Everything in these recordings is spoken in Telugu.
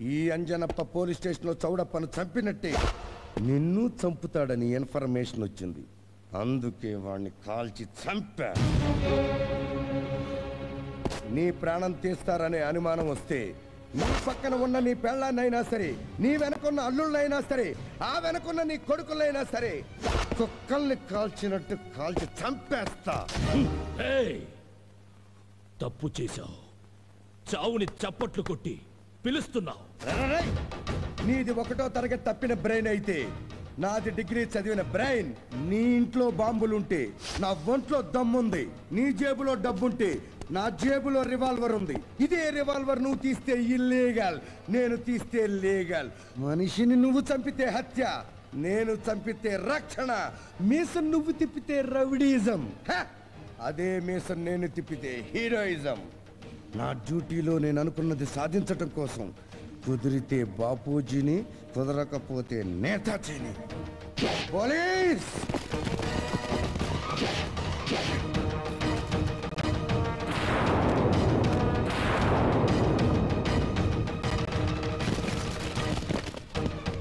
ఈ అంజనప్ప పోలీస్ స్టేషన్లో చౌడప్పను చంపినట్టే నిన్ను చంపుతాడని ఇన్ఫర్మేషన్ వచ్చింది. అందుకే వాణ్ణి కాల్చి చంపా. నీ ప్రాణం తీస్తారనే అనుమానం వస్తే నీ పక్కన ఉన్న నీ పెళ్ళాన్నైనా సరే, నీ వెనకున్న అల్లుళ్ళైనా సరే, ఆ వెనకున్న నీ కొడుకులైనా సరే కుక్కల్ని కాల్చినట్టు కాల్చి చంపేస్తా. తప్పు చేశావు. చావుని చప్పట్లు కొట్టి పిలుస్తున్నావు. నీది 1వ తరగతి తప్పిన బ్రెయిన్ అయితే నాది డిగ్రీ చదివిన బ్రెయిన్. నీ ఇంట్లో బాంబులుంటే నా ఒంట్లో దమ్ముంది. నీ జేబులో డబ్బుంటే నా జేబులో రివాల్వర్ ఉంది. ఇదే రివాల్వర్ నువ్వు తీస్తే ఇల్లీగల్, నేను తీస్తే లీగల్. మనిషిని నువ్వు చంపితే హత్య, నేను చంపితే రక్షణ. మీసం నువ్వు తిప్పితే రౌడీజం, అదే మీసం నేను తిప్పితే హీరోయిజం. నా డ్యూటీలో నేను అనుకున్నది సాధించటం కోసం కుదిరితే బాపూజీని, కుదరకపోతే నేతాజీని. పోలీస్!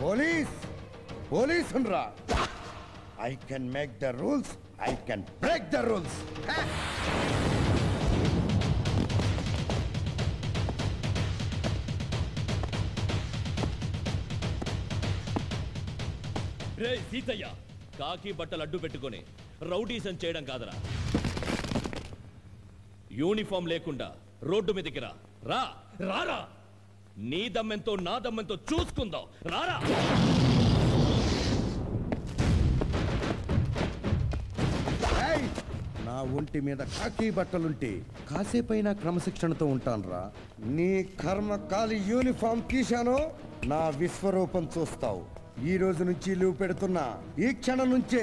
పోలీస్! పోలీస్ అనరా. I can make the rules, I can break the rules. రే సీతయ్య, కాకి బట్టలు అడ్డు పెట్టుకొని రౌడీసం చేయడం కాదరా. యూనిఫామ్ లేకుండా రోడ్డు మీదకి రా. రా రారా, నీ దమ్మెంతో నా దమ్మెంతో చూసుకుందాం. రారా. నా ఒంటి మీద కాకి బట్టలుంటే కాసేపైనా క్రమశిక్షణతో ఉంటానురా. నీ కర్మ కాలి యూనిఫామ్ తీశానో నా విశ్వరూపం చూస్తావు. ఈ రోజు నుంచి లీవ్ పెడుతున్నా. ఈ క్షణం నుంచే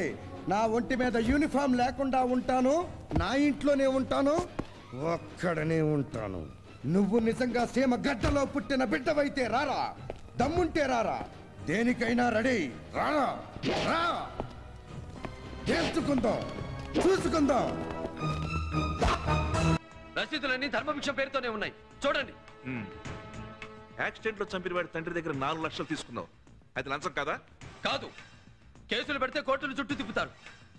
నా ఒంటి మీద యూనిఫామ్ లేకుండా ఉంటాను. నా ఇంట్లోనే ఉంటాను, ఒక్కడనే ఉంటాను. నువ్వు నిజంగా సీమ గడ్డలో పుట్టిన బిడ్డవైతే రారా. దమ్ముంటే రారా. దేనికైనా రెడీ. రారా, రా. తెలుసుకుందాం, చూసుకుందాం. రసీదులన్నీ ధర్మభిక్ష పేరుతోనే ఉన్నాయి, చూడండి. యాక్సిడెంట్ లో చంపిన వాడి తండ్రి దగ్గర 4 లక్షలు తీసుకున్నావు. అది లంచం కాదా? కాదు. కేసులు పెడితే కోర్టులు చుట్టూ తిప్పుతారు.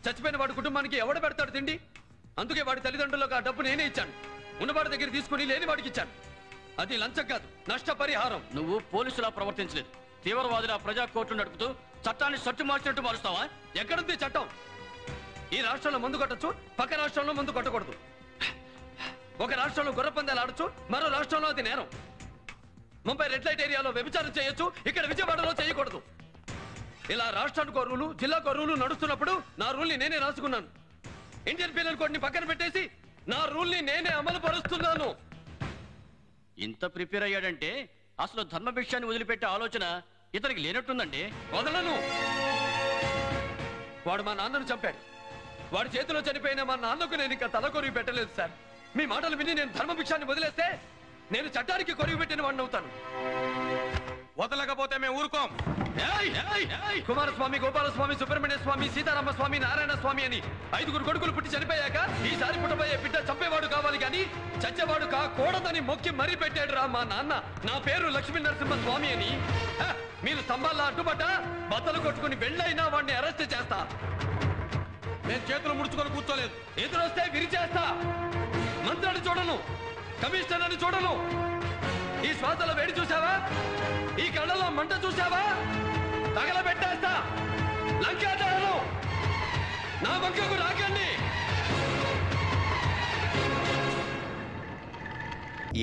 చచ్చిపోయిన వాడి కుటుంబానికి ఎవడ పెడతాడు తిండి? అందుకే వాడి తల్లిదండ్రులకు ఆ డబ్బు నేనే ఇచ్చాను. ఉన్నవాడి దగ్గర తీసుకుని లేని వాడికి ఇచ్చాను. అది లంచం కాదు, నష్టపరిహారం. నువ్వు పోలీసులా ప్రవర్తించలేదు. తీవ్రవాదుల ప్రజా కోర్టు నడుపుతూ చట్టాన్ని సట్టు మార్చినట్టు మారుస్తావా? ఎక్కడుంది చట్టం? ఈ రాష్ట్రంలో ముందు కొట్టచ్చు, పక్క రాష్ట్రంలో ముందు కొట్టకూడదు. ఒక రాష్ట్రంలో గుర్ర పందాలు ఆడచ్చు, మరో రాష్ట్రంలో అది నేరం. ముంబై రెడ్ లైట్ ఏరియాలో వ్యభిచారం చేయొచ్చు, ఇక్కడ విజయవాడలో చేయకూడదు. ఇలా రాష్ట్రానికి రూలు, జిల్లాకు రూలు నడుస్తున్నప్పుడు నా రూల్ని నేనే రాసుకున్నాను. ఇండియన్ పీనల్ కోడ్ ని పక్కన పెట్టేసి నా రూల్ని నేనే అమలు పరుస్తున్నాను. ఇంత ప్రిపేర్ అయ్యాడంటే అసలు ధర్మభిక్షాన్ని వదిలిపెట్టే ఆలోచన ఇతనికి లేనట్టుందండి. వదలను. వాడు మా నాన్నను చంపాడు. వాడి చేతిలో చనిపోయిన మా నాన్నకు నేను ఇంకా తల కొరివి పెట్టలేదు సార్. మీ మాటలు విని నేను ధర్మభిక్షాన్ని వదిలేస్తే నేను చట్టానికి కొరివి పెట్టిన వాడిని అవుతాను. వదలకపోతే మేము ఊరుకోం. కుమారస్వామి, గోపాలస్వామి, సుబ్రహ్మణ్య స్వామి, సీతారామ స్వామి, నారాయణ స్వామి అని 5 కొడుకులు పుట్టి చనిపోయాక ఈసారి పుట్టబోయే బిడ్డ చంపేవాడు కావాలి కానీ చచ్చేవాడు కాకూడదని మొక్కి మరీ పెట్టాడు రా మా నాన్న. నా పేరు లక్ష్మీ నరసింహ స్వామి అని. మీరు స్తంభాల్లో అడ్డుపడ్డా బద్దలు కొట్టుకుని వెళ్ళైనా వాడిని అరెస్ట్ చేస్తా. నేను చేతులు ముడుచుకొని కూర్చోలేదు. ఎదురొస్తే విరిచేస్తా. మంత్రిని చూడను, కమిషనర్ అని చూడను. ఈ శ్వాసల వేడి చూసావా? ఈ కళ్ళలో మంట చూసావా? తగలబెట్టేస్తా. లంకేస్తాను. నా వంకకు రాకండి.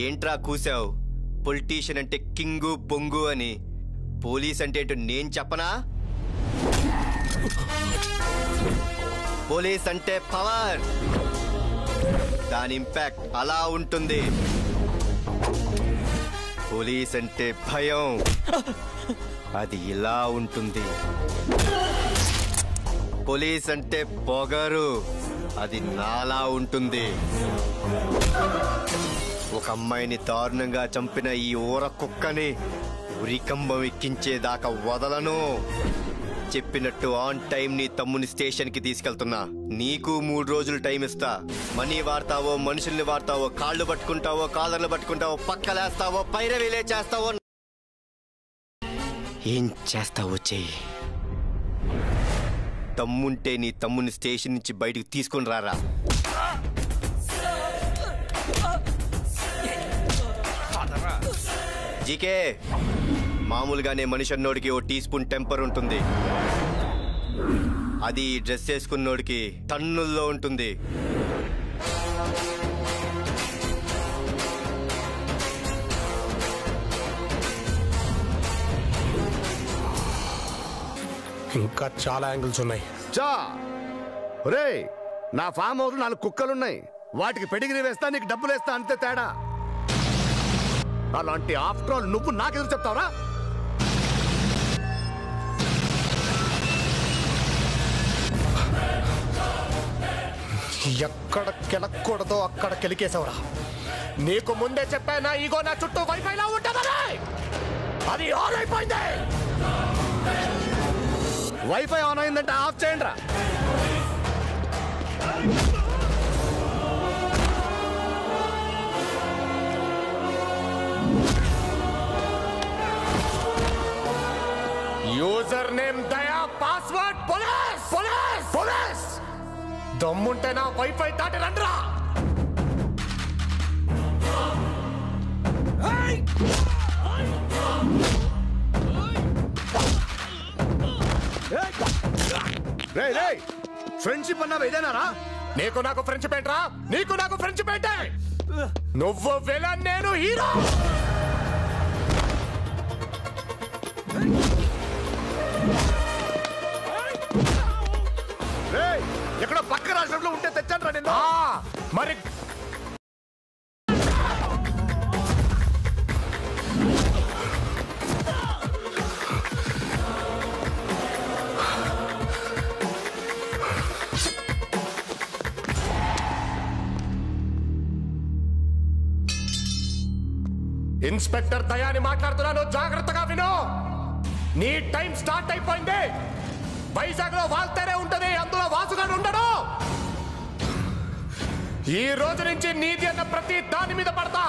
ఏంట్రా కూసావు? పొలిటీషియన్ అంటే కింగు బొంగు అని, పోలీస్ అంటే ఏంటో నేను చెప్పనా? పోలీస్ అంటే పవర్, దాని ఇంపాక్ట్ అలా ఉంటుంది. పోలీస్ అంటే భయం, అది ఇలా ఉంటుంది. పోలీస్ అంటే పొగరు, అది నాలా ఉంటుంది. ఒక అమ్మాయిని దారుణంగా చంపిన ఈ ఊర కుక్కని ఉరికంబం ఎక్కించేదాకా వదలను. చెప్పినట్టు ఆన్ టైం నీ తమ్ముని స్టేషన్ కి తీసుకెళ్తున్నా. నీకు 3 రోజులు టైం ఇస్తా. మనీ వాడతావో, మనుషుల్ని వాడతావో, కాళ్ళు పట్టుకుంటావో, కాలర్లు పట్టుకుంటావో, పక్కలేస్తావో, పైరవీలే చేస్తావో ఏం చేస్తావో చెయ్యి. తమ్ముంటే నీ తమ్ముని స్టేషన్ నుంచి బయటకు తీసుకొని రారా. జీకే, మామూలుగానే మనిషి అన్నోడికి ఓ టీ స్పూన్ టెంపర్ ఉంటుంది. అది డ్రెస్ వేసుకున్నోడికి టన్నుల్లో ఉంటుంది. ఇంకా చాలా యాంగిల్స్ ఉన్నాయి. రే, నా ఫామ్ హౌస్ 4 కుక్కలున్నాయి. వాటికి పెడిగిరి వేస్తా, నీకు డబ్బులు వేస్తా, అంతే తేడా. అలాంటి ఆఫ్టర్ ఆల్ నువ్వు నాకెదురు చెప్తావరా? ఎక్కడ కెలక్కూడదో అక్కడ కెలికేసావురా. నీకు ముందే చెప్పానా ఈగో నా చుట్టూ వైఫైలా ఉంటుందని. అది ఆన్ అయిపోయింది. వైఫై ఆన్ అయిందంటే ఆఫ్ చేయండి రా. యూజర్ నేమ్ దయా, పాస్వర్డ్ పోలీస్. పోలీస్ పోలీస్ దమ్ముంటే నా వైఫై దాటి రండ్రా. ఫ్రెండ్షిప్ అన్నావు ఇదేనారా? నీకు నాకు ఫ్రెండ్షిప్ ఏంట్రా? నీకు నాకు ఫ్రెండ్షిప్ ఏంటే? నువ్వు విలన్, నేను హీరో. ఎక్కడో పక్క రాష్ట్రంలో ఉంటే తెచ్చాను రా నిన్ను. మరి ఇన్స్పెక్టర్ దయాని మాట్లాడుతున్నాను, జాగ్రత్తగా విను. నీ టైం స్టార్ట్ అయిపోయింది. వైజాగ్ లో వాల్తేనే ఉంటది, అందులో వాసుగాడు ఉండడు. ఈ రోజు నుంచి నీది అన్న ప్రతి దాని మీద పడతా.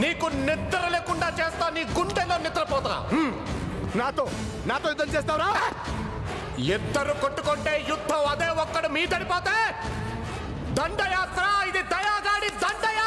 నీకు నిద్ర లేకుండా చేస్తా, నీ గుండెలో నిద్రపోతా. నాతో యుద్ధం చేస్తావరా? ఇద్దరు కొట్టుకుంటే యుద్ధం, అదే ఒక్కడు మీ చనిపోతే దండయాత్ర. ఇది దయాగాడి దండయాత్ర.